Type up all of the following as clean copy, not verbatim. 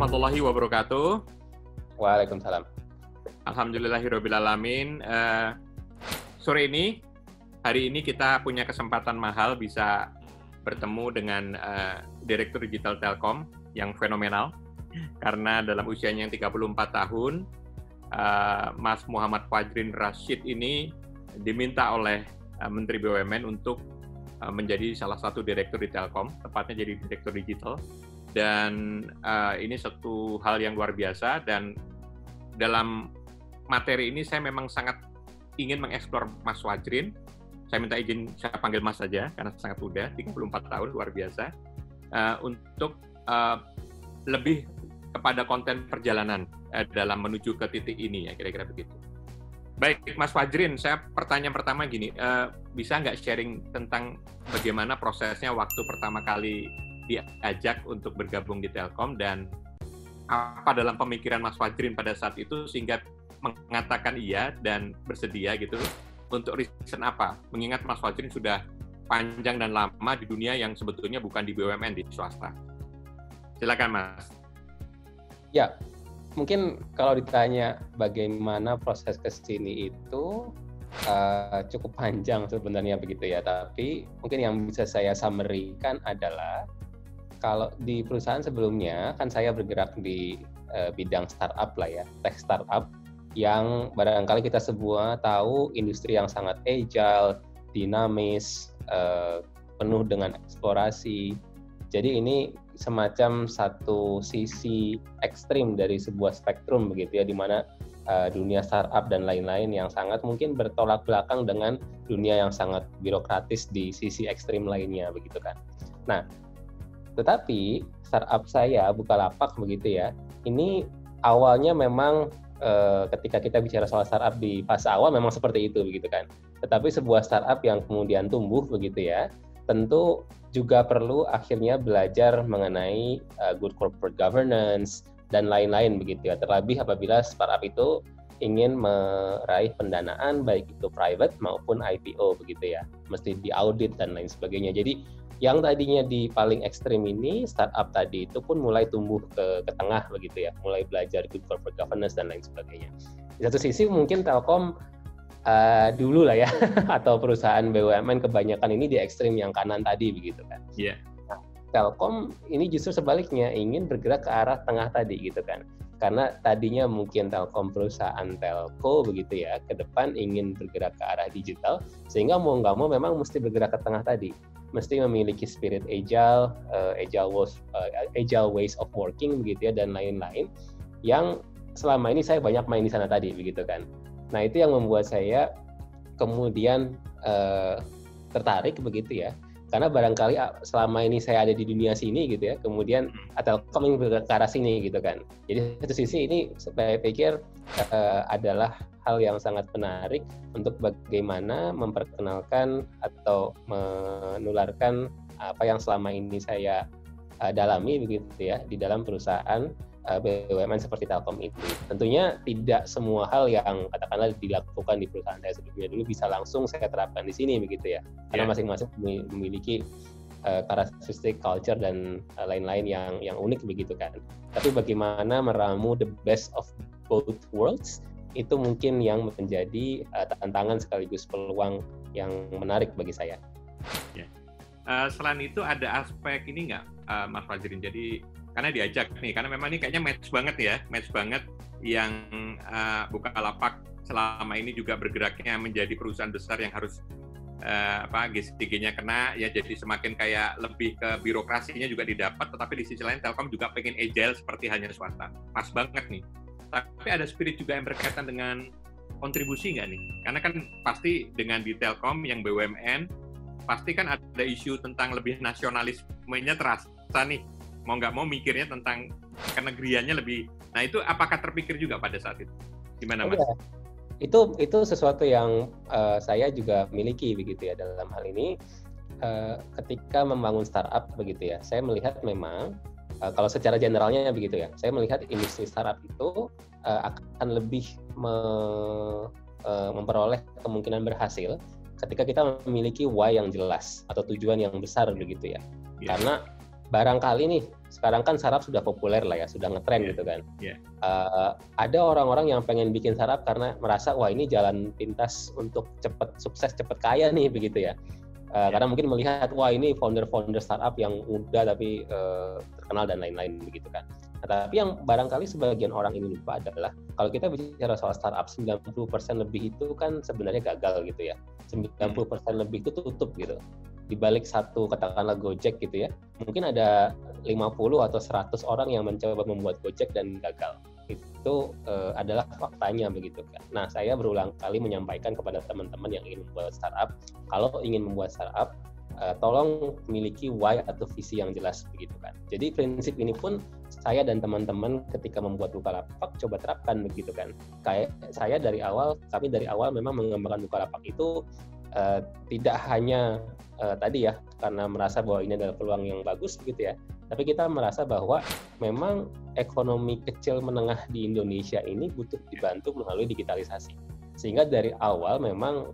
warahmatullahi wabarakatuh. Waalaikumsalam. Alhamdulillahirrabbilalamin. Hari ini kita punya kesempatan mahal bisa bertemu dengan Direktur Digital Telkom yang fenomenal. Karena dalam usianya yang 34 tahun, Mas Muhammad Fajrin Rashid ini diminta oleh Menteri BUMN untuk menjadi salah satu direktur di Telkom, tepatnya jadi direktur digital. Dan ini satu hal yang luar biasa, dan dalam materi ini saya memang sangat ingin mengeksplor Mas Fajrin. Saya minta izin saya panggil Mas saja, karena sangat muda, 34 tahun, luar biasa. Untuk lebih kepada konten perjalanan dalam menuju ke titik ini, ya kira-kira begitu. Baik, Mas Fajrin, saya pertanyaan pertama gini, bisa nggak sharing tentang bagaimana prosesnya waktu pertama kali diajak untuk bergabung di Telkom, dan apa dalam pemikiran Mas Fajrin pada saat itu sehingga mengatakan iya dan bersedia gitu untuk reason apa? Mengingat Mas Fajrin sudah panjang dan lama di dunia yang sebetulnya bukan di BUMN, di swasta. Silakan, Mas. Ya, mungkin kalau ditanya bagaimana proses ke sini itu cukup panjang sebenarnya begitu ya, tapi mungkin yang bisa saya summary-kan adalah kalau di perusahaan sebelumnya kan saya bergerak di bidang startup lah ya, tech startup yang barangkali kita semua tahu industri yang sangat agile, dinamis, penuh dengan eksplorasi. Jadi ini semacam satu sisi ekstrim dari sebuah spektrum begitu ya, di mana dunia startup dan lain-lain yang sangat mungkin bertolak belakang dengan dunia yang sangat birokratis di sisi ekstrim lainnya begitu kan. Nah, tetapi startup saya Bukalapak begitu ya, ini awalnya memang ketika kita bicara soal startup di fase awal memang seperti itu begitu kan. Tetapi sebuah startup yang kemudian tumbuh begitu ya, tentu juga perlu akhirnya belajar mengenai good corporate governance dan lain-lain begitu ya. Terlebih apabila startup itu ingin meraih pendanaan baik itu private maupun IPO begitu ya. Mesti diaudit dan lain sebagainya. Jadi yang tadinya di paling ekstrim ini, startup tadi itu pun mulai tumbuh ke tengah begitu ya, mulai belajar good corporate governance dan lain sebagainya. Di satu sisi mungkin Telkom dulu lah ya, atau perusahaan BUMN kebanyakan ini di ekstrim yang kanan tadi begitu kan. Iya. Yeah. Nah, Telkom ini justru sebaliknya ingin bergerak ke arah tengah tadi gitu kan. Karena tadinya mungkin Telkom perusahaan telco begitu ya, ke depan ingin bergerak ke arah digital, sehingga mau nggak mau memang mesti bergerak ke tengah tadi. Mesti memiliki spirit agile, agile ways of working begitu ya, dan lain-lain yang selama ini saya banyak main di sana tadi begitu kan. Nah itu yang membuat saya kemudian tertarik begitu ya, karena barangkali selama ini saya ada di dunia sini gitu ya, kemudian Telkom ingin bergerak ke arah sini gitu kan. Jadi satu sisi ini saya pikir adalah hal yang sangat menarik untuk bagaimana memperkenalkan atau menularkan apa yang selama ini saya dalami begitu ya di dalam perusahaan BUMN seperti Telkom itu. Tentunya tidak semua hal yang katakanlah dilakukan di perusahaan saya sebelumnya dulu bisa langsung saya terapkan di sini begitu ya. Karena masing-masing memiliki karakteristik culture dan lain-lain yang unik begitu kan. Tapi bagaimana meramu the best of both worlds itu mungkin yang menjadi tantangan sekaligus peluang yang menarik bagi saya. Ya. Selain itu ada aspek ini nggak, Mas Fajrin? Jadi karena diajak nih, karena memang ini kayaknya match banget yang Bukalapak selama ini juga bergeraknya menjadi perusahaan besar yang harus GSTG-nya kena, ya jadi semakin kayak lebih ke birokrasinya juga didapat, tetapi di sisi lain Telkom juga pengen agile seperti halnya swasta. Pas banget nih. Tapi ada spirit juga yang berkaitan dengan kontribusi nggak nih? Karena kan pasti dengan di Telkom yang BUMN, pasti kan ada isu tentang lebih nasionalismenya terasa nih. Mau nggak mau mikirnya tentang kenegriannya lebih. Nah itu apakah terpikir juga pada saat itu? Gimana Mas? Itu sesuatu yang saya juga miliki begitu ya dalam hal ini. Ketika membangun startup begitu ya, saya melihat memang kalau secara generalnya begitu ya, saya melihat industri startup itu akan lebih memperoleh kemungkinan berhasil ketika kita memiliki why yang jelas atau tujuan yang besar begitu ya. Karena barangkali nih sekarang kan startup sudah populer lah ya, sudah ngetren gitu kan. Yeah. Ada orang-orang yang pengen bikin startup karena merasa wah ini jalan pintas untuk cepat sukses, cepat kaya nih begitu ya. Karena mungkin melihat wah ini founder-founder startup yang muda tapi terkenal dan lain-lain begitu kan. Nah, tapi yang barangkali sebagian orang ini lupa adalah kalau kita bicara soal startup 90% lebih itu kan sebenarnya gagal gitu ya. 90% lebih itu tutup gitu. Di balik satu katakanlah Gojek gitu ya, mungkin ada 50 atau 100 orang yang mencoba membuat Gojek dan gagal. Itu adalah faktanya begitu kan. Nah, saya berulang kali menyampaikan kepada teman-teman yang ingin membuat startup, kalau ingin membuat startup, tolong miliki why atau visi yang jelas begitu kan. Jadi prinsip ini pun saya dan teman-teman ketika membuat Bukalapak coba terapkan begitu kan. Kayak kami dari awal memang mengembangkan Bukalapak itu tidak hanya tadi ya karena merasa bahwa ini adalah peluang yang bagus begitu ya, tapi kita merasa bahwa memang ekonomi kecil menengah di Indonesia ini butuh dibantu melalui digitalisasi. Sehingga dari awal memang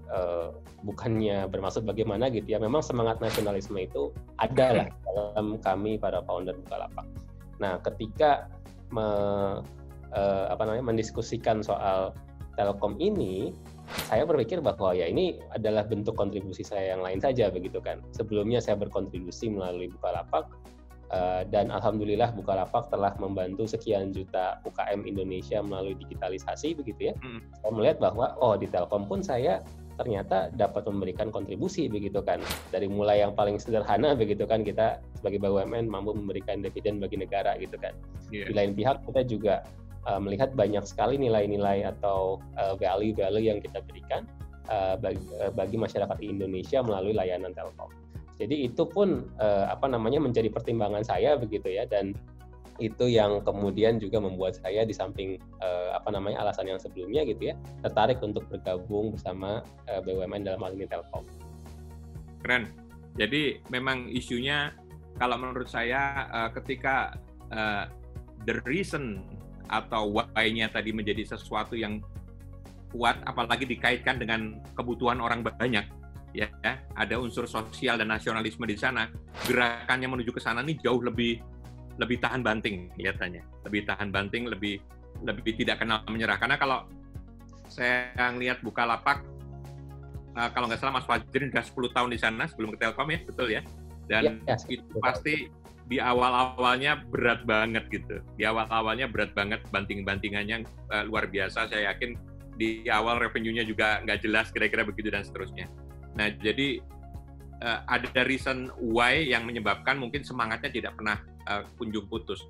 bukannya bermaksud bagaimana gitu ya, memang semangat nasionalisme itu ada lah dalam kami para founder Bukalapak. Nah, ketika mendiskusikan soal Telkom ini, saya berpikir bahwa ya ini adalah bentuk kontribusi saya yang lain saja begitu kan. Sebelumnya saya berkontribusi melalui Bukalapak dan alhamdulillah Bukalapak telah membantu sekian juta UKM Indonesia melalui digitalisasi begitu ya. Saya melihat bahwa di Telkom pun saya ternyata dapat memberikan kontribusi begitu kan. Dari mulai yang paling sederhana begitu kan, kita sebagai BUMN mampu memberikan dividen bagi negara gitu kan. Di lain pihak kita juga melihat banyak sekali nilai-nilai atau value-value yang kita berikan bagi masyarakat Indonesia melalui layanan Telkom. Jadi itu pun menjadi pertimbangan saya begitu ya, dan itu yang kemudian juga membuat saya di samping alasan yang sebelumnya gitu ya, tertarik untuk bergabung bersama BUMN dalam hal ini Telkom. Keren. Jadi memang isunya kalau menurut saya ketika the reason atau why-nya tadi menjadi sesuatu yang kuat, apalagi dikaitkan dengan kebutuhan orang banyak, ya, ada unsur sosial dan nasionalisme di sana. Gerakannya menuju ke sana ini jauh lebih tahan banting kelihatannya, lebih tahan banting, lebih tidak kenal menyerah. Karena kalau saya lihat Bukalapak, kalau nggak salah Mas Fajrin sudah 10 tahun di sana sebelum ke Telkom ya, betul ya? Dan itu pasti di awal-awalnya berat banget gitu. Di awal-awalnya berat banget, banting-bantingannya luar biasa. Saya yakin di awal revenue-nya juga nggak jelas, kira-kira begitu dan seterusnya. Nah, jadi ada reason why yang menyebabkan mungkin semangatnya tidak pernah kunjung putus.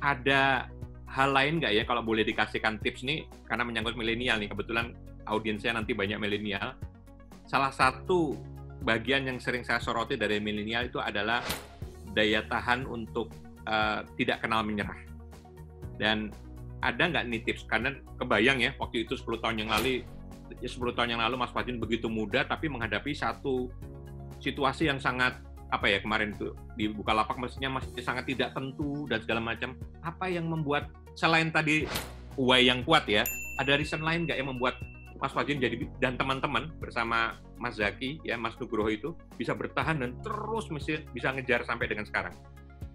Ada hal lain nggak ya, kalau boleh dikasihkan tips nih, karena menyangkut milenial nih, kebetulan audiensnya nanti banyak milenial. Salah satu bagian yang sering saya soroti dari milenial itu adalah daya tahan untuk tidak kenal menyerah. Dan ada nggak nih tips? Karena kebayang ya, waktu itu 10 tahun yang lalu Mas Fajrin begitu muda, tapi menghadapi satu situasi yang sangat, kemarin itu di Bukalapak mestinya masih sangat tidak tentu dan segala macam. Apa yang membuat, selain tadi why yang kuat ya, ada reason lain nggak yang membuat Mas Fajrin dan teman-teman bersama Mas Zaki, ya Mas Nugroho itu bisa bertahan dan terus bisa ngejar sampai dengan sekarang?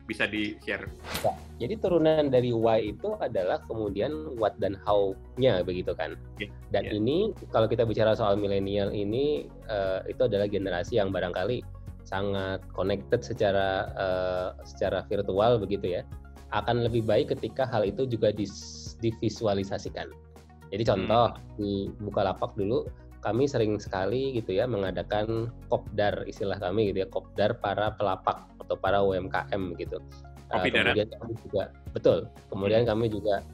Bisa di-share? Ya, jadi turunan dari why itu adalah kemudian what dan how-nya begitu kan. Dan ini kalau kita bicara soal milenial ini, itu adalah generasi yang barangkali sangat connected secara virtual begitu ya. Akan lebih baik ketika hal itu juga divisualisasikan. Jadi contoh di Bukalapak dulu kami sering sekali gitu ya mengadakan kopdar, istilah kami gitu ya, kopdar para pelapak atau para UMKM gitu. Kemudian kami juga kemudian kami juga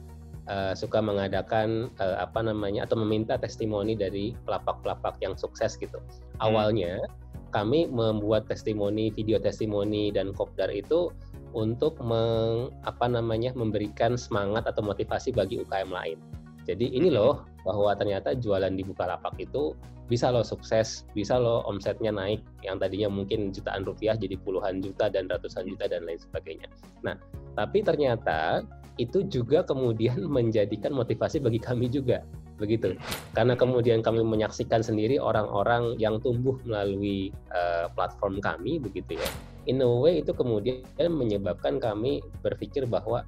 suka mengadakan atau meminta testimoni dari pelapak-pelapak yang sukses gitu. Awalnya kami membuat video testimoni dan kopdar itu untuk memberikan semangat atau motivasi bagi UKM lain. Jadi ini loh bahwa ternyata jualan di Bukalapak itu bisa loh sukses, bisa loh omsetnya naik yang tadinya mungkin jutaan rupiah jadi puluhan juta dan ratusan juta dan lain sebagainya. Nah, tapi ternyata itu juga kemudian menjadikan motivasi bagi kami juga, begitu. Karena kemudian kami menyaksikan sendiri orang-orang yang tumbuh melalui platform kami, begitu ya. in a way itu kemudian menyebabkan kami berpikir bahwa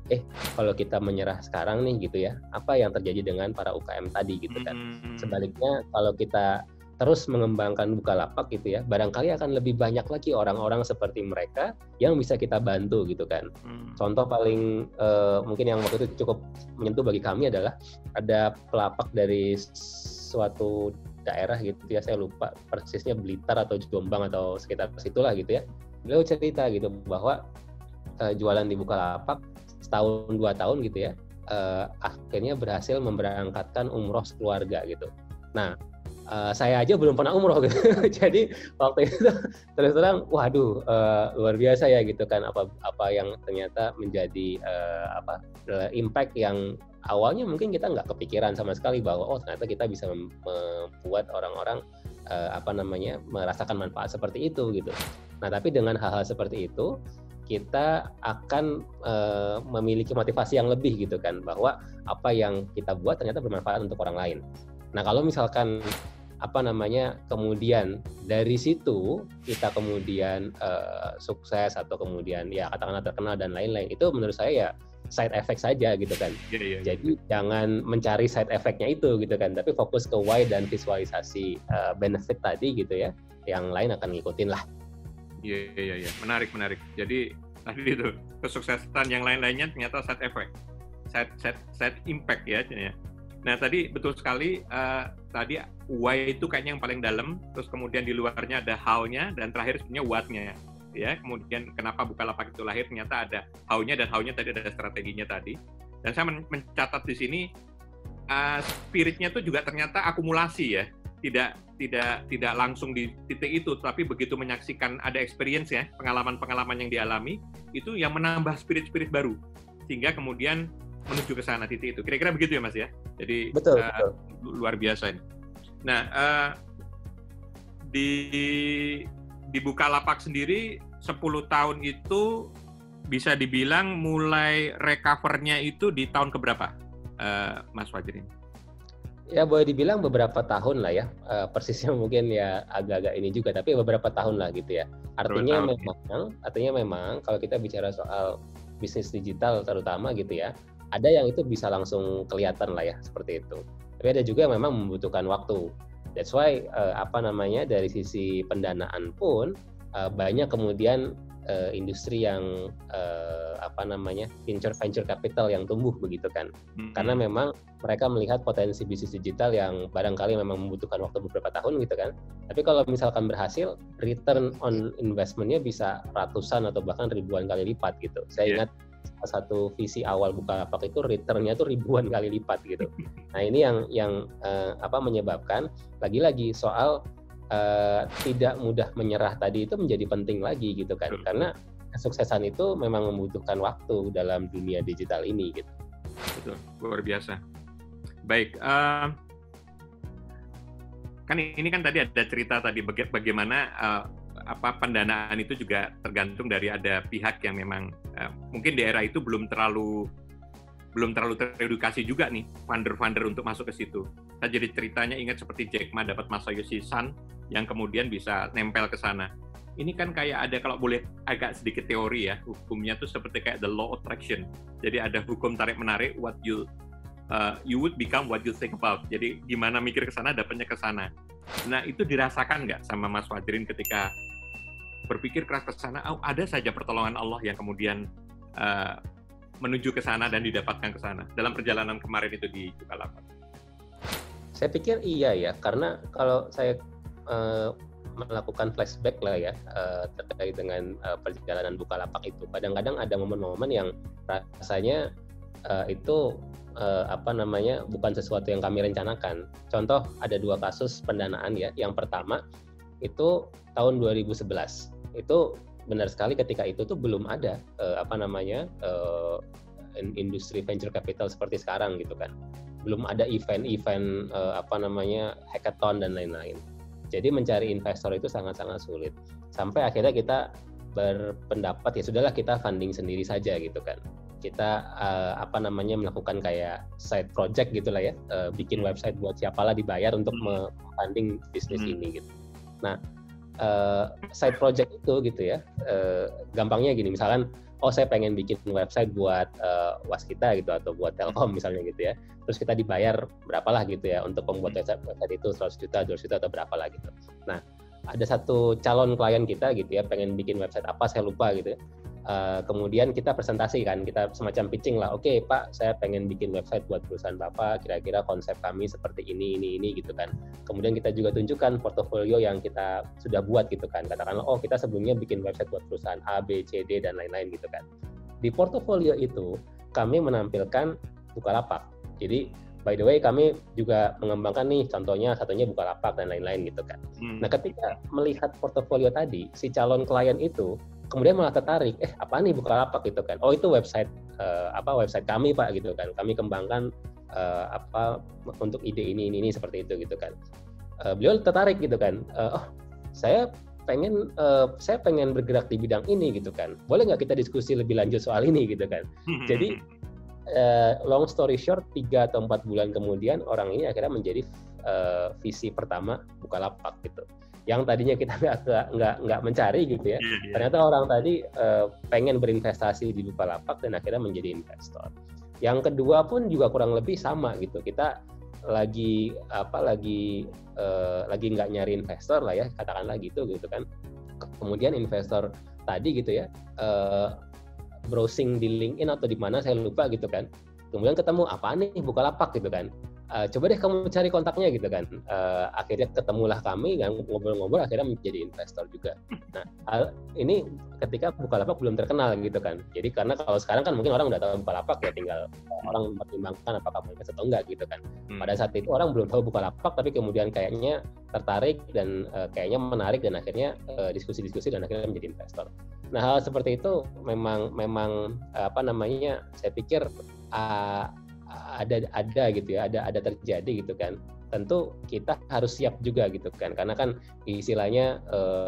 kalau kita menyerah sekarang nih gitu ya, apa yang terjadi dengan para UKM tadi gitu kan. Sebaliknya kalau kita terus mengembangkan Bukalapak gitu ya, barangkali akan lebih banyak lagi orang-orang seperti mereka yang bisa kita bantu gitu kan. Contoh paling mungkin yang waktu itu cukup menyentuh bagi kami adalah ada pelapak dari suatu daerah gitu ya, saya lupa persisnya Blitar atau Jombang atau sekitar situlah gitu ya. Beliau cerita gitu bahwa jualan di Bukalapak setahun 2 tahun gitu ya, akhirnya berhasil memberangkatkan umroh sekeluarga gitu. Nah, saya aja belum pernah umroh gitu. Jadi waktu itu terus terang, waduh, luar biasa ya gitu kan, apa yang ternyata menjadi impact yang awalnya mungkin kita nggak kepikiran sama sekali bahwa ternyata kita bisa membuat orang-orang merasakan manfaat seperti itu gitu. Nah, tapi dengan hal-hal seperti itu kita akan memiliki motivasi yang lebih gitu kan, bahwa apa yang kita buat ternyata bermanfaat untuk orang lain. Nah, kalau misalkan kemudian dari situ kita kemudian sukses atau kemudian ya katakanlah terkenal dan lain-lain, itu menurut saya ya side effect saja gitu kan. Jadi jangan mencari side effect-nya itu gitu kan, tapi fokus ke why dan visualisasi benefit tadi gitu ya, yang lain akan ngikutin lah. Iya, menarik. Jadi tadi itu kesuksesan yang lain-lainnya ternyata side effect, side impact ya. Nah tadi betul sekali, tadi why itu kayaknya yang paling dalam, terus kemudian di luarnya ada how-nya, dan terakhir sebenarnya what-nya ya. Kemudian kenapa Bukalapak itu lahir, ternyata ada how-nya, dan how-nya tadi ada strateginya tadi. Dan saya mencatat di sini spirit-nya itu juga ternyata akumulasi ya, tidak langsung di titik itu, tapi begitu menyaksikan ada experience ya, pengalaman-pengalaman yang dialami, itu yang menambah spirit-spirit baru, sehingga kemudian menuju ke sana titik itu. Kira-kira begitu ya Mas ya? Jadi betul. Luar biasa ini. Nah, di Bukalapak sendiri 10 tahun itu bisa dibilang mulai recover-nya itu di tahun keberapa, Mas Fajrin? Ya boleh dibilang beberapa tahun lah ya, persisnya mungkin ya agak-agak ini juga, tapi beberapa tahun lah gitu ya. Artinya memang kalau kita bicara soal bisnis digital terutama gitu ya, ada yang itu bisa langsung kelihatan lah ya seperti itu. Tapi ada juga yang memang membutuhkan waktu. That's why dari sisi pendanaan pun banyak kemudian industri yang venture capital yang tumbuh begitu kan. Karena memang mereka melihat potensi bisnis digital yang barangkali memang membutuhkan waktu beberapa tahun gitu kan. Tapi kalau misalkan berhasil, return on investment-nya bisa ratusan atau bahkan ribuan kali lipat gitu. Saya ingat salah satu visi awal Bukalapak itu return-nya tuh ribuan kali lipat gitu. Nah, ini yang menyebabkan lagi-lagi soal tidak mudah menyerah tadi itu menjadi penting lagi gitu kan. Karena kesuksesan itu memang membutuhkan waktu dalam dunia digital ini gitu. Betul, luar biasa. Baik, kan ini kan tadi ada cerita tadi bagaimana pendanaan itu juga tergantung dari ada pihak yang memang mungkin di era itu belum terlalu teredukasi juga nih funder untuk masuk ke situ. Saya jadi ceritanya ingat seperti Jack Ma dapat Masayoshi Son yang kemudian bisa nempel ke sana. Ini kan kayak ada, kalau boleh agak sedikit teori ya, hukumnya tuh seperti kayak the law of attraction. Jadi ada hukum tarik menarik, what you would become what you think about. Jadi gimana mikir ke sana dapatnya ke sana. Nah, itu dirasakan nggak sama Mas Fajrin ketika berpikir keras ke sana, ada saja pertolongan Allah yang kemudian menuju ke sana dan didapatkan ke sana dalam perjalanan kemarin itu di Bukalapak? Saya pikir iya ya, karena kalau saya melakukan flashback lah ya terkait dengan perjalanan Bukalapak itu, kadang-kadang ada momen-momen yang rasanya itu bukan sesuatu yang kami rencanakan. Contoh, ada 2 kasus pendanaan ya. Yang pertama itu tahun 2011. Itu benar sekali ketika itu tuh belum ada industri venture capital seperti sekarang gitu kan. Belum ada event-event hackathon dan lain-lain. Jadi mencari investor itu sangat-sangat sulit. Sampai akhirnya kita berpendapat ya sudahlah, kita funding sendiri saja gitu kan. Kita melakukan kayak side project gitulah ya, bikin website buat siapalah dibayar untuk funding bisnis ini gitu. Nah, side project itu gitu ya. Gampangnya gini, misalkan saya pengen bikin website buat Waskita gitu atau buat Telkom misalnya gitu ya. Terus kita dibayar berapalah gitu ya untuk membuat website itu 100 juta, 200 juta atau berapalah gitu. Nah, ada satu calon klien kita gitu ya, pengen bikin website apa saya lupa gitu ya. Kemudian kita presentasi kan, kita semacam pitching lah. Oke, Pak, saya pengen bikin website buat perusahaan Bapak, kira-kira konsep kami seperti ini gitu kan. Kemudian kita juga tunjukkan portofolio yang kita sudah buat gitu kan. Katakanlah, kita sebelumnya bikin website buat perusahaan A, B, C, D, dan lain-lain gitu kan. Di portofolio itu, kami menampilkan Bukalapak. Jadi, by the way, kami juga mengembangkan nih, contohnya satunya Bukalapak dan lain-lain gitu kan. Nah, ketika melihat portofolio tadi, si calon klien itu kemudian malah tertarik, apa nih Bukalapak gitu kan? Itu website website kami Pak gitu kan. Kami kembangkan untuk ide ini seperti itu gitu kan. Beliau tertarik gitu kan. Saya pengen bergerak di bidang ini gitu kan. Boleh nggak kita diskusi lebih lanjut soal ini gitu kan? Jadi long story short, 3 atau 4 bulan kemudian orang ini akhirnya menjadi visi pertama Bukalapak gitu. Yang tadinya kita nggak mencari gitu ya, ternyata orang tadi pengen berinvestasi di Bukalapak dan akhirnya menjadi investor. Yang kedua pun juga kurang lebih sama gitu, kita lagi nggak nyari investor lah ya, katakanlah gitu kan. Kemudian investor tadi gitu ya browsing di LinkedIn atau di mana saya lupa gitu kan, kemudian ketemu apa nih Bukalapak gitu kan. Coba deh kamu cari kontaknya gitu kan. Akhirnya ketemulah kami dan ngobrol-ngobrol akhirnya menjadi investor juga. Nah, ini ketika Bukalapak belum terkenal gitu kan. Jadi karena kalau sekarang kan mungkin orang udah tahu Bukalapak ya, tinggal orang mempertimbangkan apakah mau invest atau enggak gitu kan. Pada saat itu orang belum tahu Bukalapak tapi kemudian kayaknya tertarik dan kayaknya menarik dan akhirnya diskusi-diskusi dan akhirnya menjadi investor. Nah, hal seperti itu memang saya pikir ada gitu ya, ada terjadi gitu kan. Tentu kita harus siap juga gitu kan, karena kan istilahnya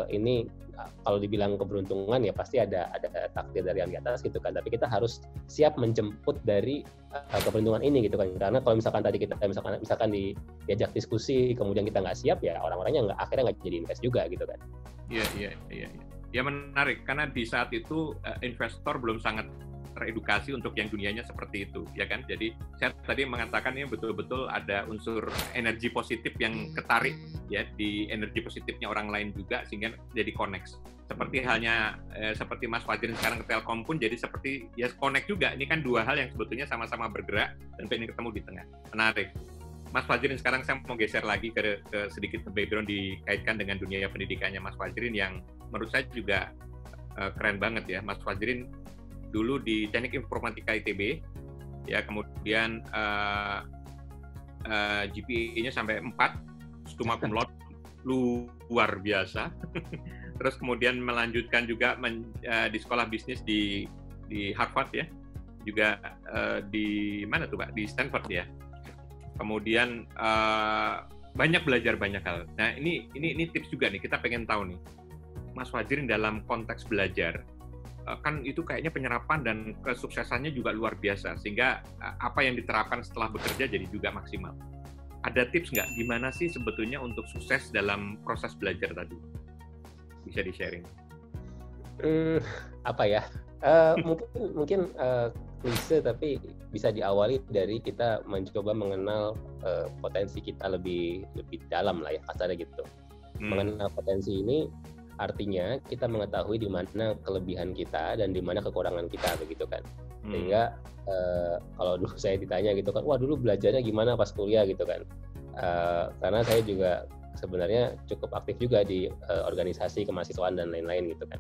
ini kalau dibilang keberuntungan ya pasti ada takdir dari yang di atas gitu kan, tapi kita harus siap menjemput dari keberuntungan ini gitu kan. Karena kalau misalkan tadi kita misalkan diajak diskusi kemudian kita nggak siap ya orang-orangnya akhirnya nggak jadi invest juga gitu kan. Iya. Ya menarik karena di saat itu investor belum sangat teredukasi untuk yang dunianya seperti itu, ya kan? Jadi saya tadi mengatakan ini betul-betul ada unsur energi positif yang ketarik ya di energi positifnya orang lain juga sehingga jadi connect. Seperti halnya seperti Mas Fajrin sekarang ke Telkom pun jadi seperti ya connect juga. Ini kan dua hal yang sebetulnya sama-sama bergerak dan pengen ketemu di tengah. Menarik. Mas Fajrin sekarang saya mau geser lagi ke sedikit ke background dikaitkan dengan dunia pendidikannya Mas Fajrin yang menurut saya juga keren banget ya. Mas Fajrin dulu di Teknik Informatika ITB, ya kemudian GPA-nya sampai 4, summa cum laude, luar biasa. Terus kemudian melanjutkan juga di sekolah bisnis di Harvard ya, juga di mana tuh Pak? Di Stanford ya. Kemudian banyak belajar banyak hal. Nah ini tips juga nih, kita pengen tahu nih, Mas Fajrin dalam konteks belajar. Kan itu kayaknya penyerapan dan kesuksesannya juga luar biasa, sehingga apa yang diterapkan setelah bekerja jadi juga maksimal. Ada tips nggak gimana sih sebetulnya untuk sukses dalam proses belajar tadi? Bisa di-sharing? Mungkin klise tapi bisa diawali dari kita mencoba mengenal potensi kita lebih dalam lah ya, kasarnya gitu. Mengenal potensi ini artinya kita mengetahui di mana kelebihan kita dan di mana kekurangan kita begitu kan. Sehingga kalau dulu saya ditanya gitu kan, wah dulu belajarnya gimana pas kuliah gitu kan. Karena saya juga sebenarnya cukup aktif juga di organisasi kemahasiswaan dan lain-lain gitu kan.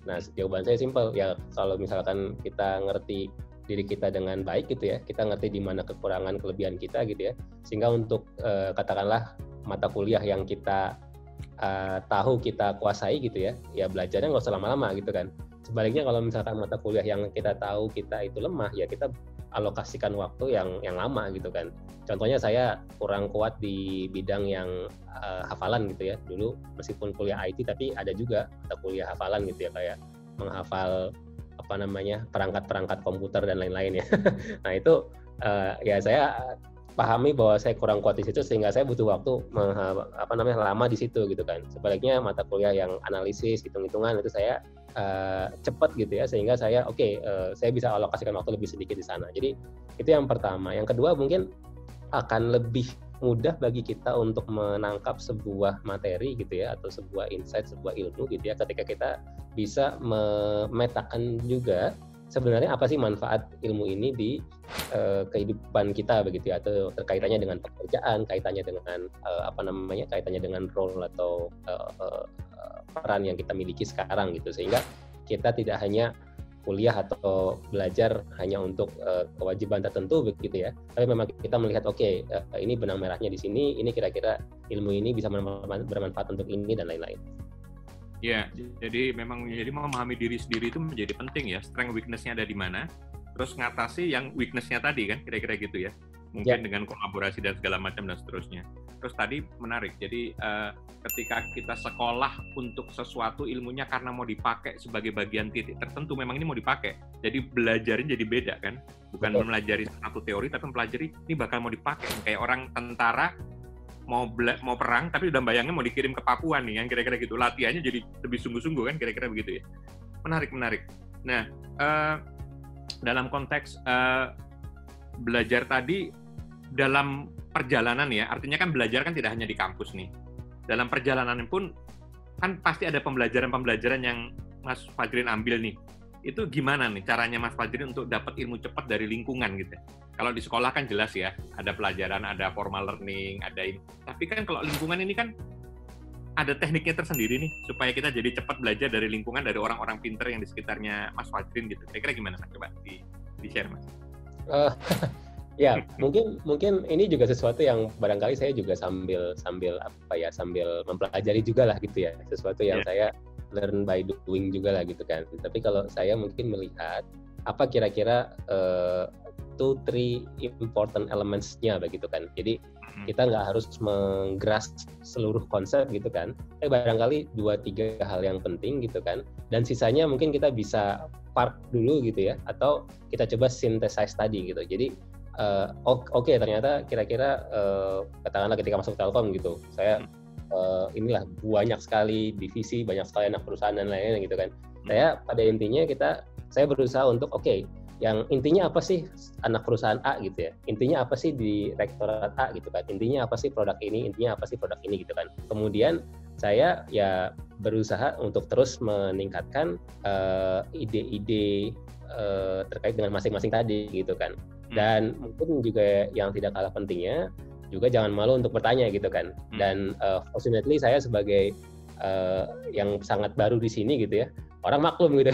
Nah, jawaban saya simpel ya, kalau misalkan kita ngerti diri kita dengan baik gitu ya, kita ngerti di mana kekurangan kelebihan kita gitu ya, sehingga untuk katakanlah mata kuliah yang kita tahu kita kuasai gitu ya belajarnya nggak usah lama-lama gitu kan. Sebaliknya kalau misalkan mata kuliah yang kita tahu kita itu lemah ya kita alokasikan waktu yang lama gitu kan. Contohnya saya kurang kuat di bidang yang hafalan gitu ya. Dulu meskipun kuliah IT tapi ada juga mata kuliah hafalan gitu ya, kayak menghafal perangkat-perangkat komputer dan lain-lain ya. Nah itu ya saya pahami bahwa saya kurang kuat di situ sehingga saya butuh waktu lama di situ gitu kan. Sebaliknya mata kuliah yang analisis, hitung-hitungan itu saya cepat gitu ya, sehingga saya saya bisa alokasikan waktu lebih sedikit di sana. Jadi itu yang pertama. Yang kedua mungkin akan lebih mudah bagi kita untuk menangkap sebuah materi gitu ya, atau sebuah insight, sebuah ilmu gitu ya, ketika kita bisa memetakan juga sebenarnya apa sih manfaat ilmu ini di kehidupan kita begitu ya, atau terkaitannya dengan pekerjaan, kaitannya dengan kaitannya dengan role atau peran yang kita miliki sekarang gitu, sehingga kita tidak hanya kuliah atau belajar hanya untuk kewajiban tertentu begitu ya, tapi memang kita melihat ini benang merahnya di sini, ini kira-kira ilmu ini bisa bermanfaat untuk ini dan lain-lain. Ya, jadi memang memahami diri sendiri itu menjadi penting ya, strength weakness-nya ada di mana, terus ngatasi yang weakness-nya tadi kan, kira-kira gitu ya, mungkin dengan kolaborasi dan segala macam dan seterusnya. Terus tadi menarik, jadi ketika kita sekolah untuk sesuatu ilmunya karena mau dipakai sebagai bagian titik tertentu, memang ini mau dipakai, jadi belajarnya jadi beda kan, bukan mempelajari satu teori, tapi mempelajari ini bakal mau dipakai, kayak orang tentara mau perang tapi udah bayangnya mau dikirim ke Papua nih, yang kira-kira gitu, latihannya jadi lebih sungguh-sungguh kan, kira-kira begitu ya. Menarik. Nah, dalam konteks belajar tadi dalam perjalanan ya, artinya kan belajar kan tidak hanya di kampus nih, dalam perjalanan pun kan pasti ada pembelajaran yang Mas Fajrin ambil nih. Itu gimana nih caranya Mas Fajrin untuk dapat ilmu cepat dari lingkungan gitu? Kalau di sekolah kan jelas ya, ada pelajaran, ada formal learning, ada ini. Tapi kan kalau lingkungan ini kan ada tekniknya tersendiri nih, supaya kita jadi cepat belajar dari lingkungan, dari orang-orang pinter yang di sekitarnya Mas Fajrin gitu. Kira-kira gimana Mas? Coba di-share Mas. Ya, mungkin ini juga sesuatu yang barangkali saya juga sambil mempelajari juga lah gitu ya, sesuatu yang saya learn by doing juga lah gitu kan. Tapi kalau saya mungkin melihat apa kira-kira 2-3 important elements-nya begitu kan. Jadi kita nggak harus menggrasp seluruh konsep gitu kan, tapi barangkali 2-3 hal yang penting gitu kan, dan sisanya mungkin kita bisa park dulu gitu ya, atau kita coba synthesize tadi gitu. Jadi ternyata kira-kira katakanlah ketika masuk Telkom gitu, saya inilah banyak sekali divisi, banyak sekali anak perusahaan dan lain-lain gitu kan. Saya pada intinya saya berusaha untuk yang intinya apa sih anak perusahaan A gitu ya, intinya apa sih di rektorat A gitu kan, intinya apa sih produk ini, intinya apa sih produk ini gitu kan. Kemudian saya ya berusaha untuk terus meningkatkan ide-ide terkait dengan masing-masing tadi gitu kan. Dan mungkin juga yang tidak kalah pentingnya juga jangan malu untuk bertanya gitu kan. Dan fortunately saya sebagai yang sangat baru di sini gitu ya, orang maklum gitu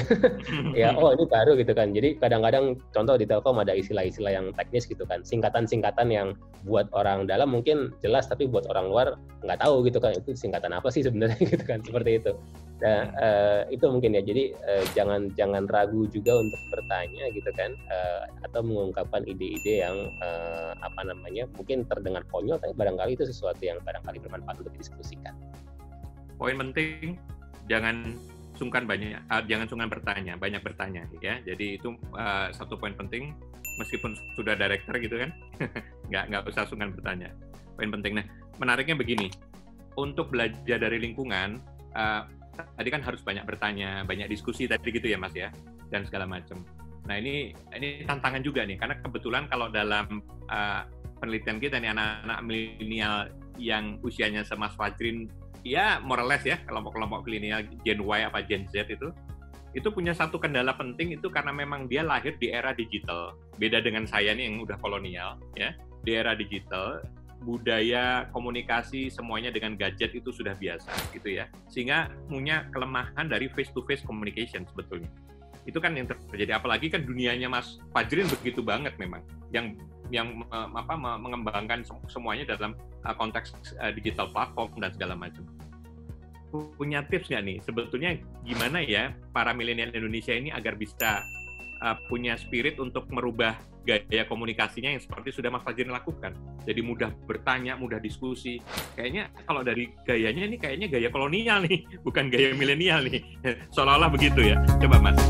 ya, ini baru gitu kan. Jadi kadang-kadang contoh di Telkom ada istilah-istilah yang teknis gitu kan, singkatan-singkatan yang buat orang dalam mungkin jelas, tapi buat orang luar nggak tahu gitu kan, itu singkatan apa sih sebenarnya gitu kan, seperti itu. Nah, itu mungkin ya, jadi jangan ragu juga untuk bertanya gitu kan, atau mengungkapkan ide-ide yang mungkin terdengar konyol, tapi barangkali itu sesuatu yang barangkali bermanfaat untuk didiskusikan. Poin penting, jangan sungkan bertanya, banyak bertanya ya. Jadi itu satu poin penting, meskipun sudah director gitu kan, nggak usah sungkan bertanya. Poin penting. Nah, menariknya begini, untuk belajar dari lingkungan, tadi kan harus banyak bertanya, banyak diskusi tadi gitu ya Mas ya, dan segala macam. Nah ini tantangan juga nih, karena kebetulan kalau dalam penelitian kita nih, anak-anak milenial yang usianya sama Mas Fajrin, ya more or less ya, kelompok-kelompok milenial Gen Y apa Gen Z itu punya satu kendala penting, itu karena memang dia lahir di era digital. Beda dengan saya nih yang udah kolonial ya, di era digital, budaya komunikasi semuanya dengan gadget itu sudah biasa gitu ya, sehingga punya kelemahan dari face to face communication sebetulnya. Itu kan yang terjadi, apalagi kan dunianya Mas Fajrin begitu banget memang, yang mengembangkan semuanya dalam konteks digital platform dan segala macam. Punya tips nggak nih sebetulnya gimana ya para milenial Indonesia ini agar bisa punya spirit untuk merubah gaya komunikasinya yang seperti sudah Mas Fajrin lakukan, jadi mudah bertanya, mudah diskusi. Kayaknya kalau dari gayanya ini kayaknya gaya kolonial nih, bukan gaya milenial nih, seolah-olah begitu ya. Coba Mas,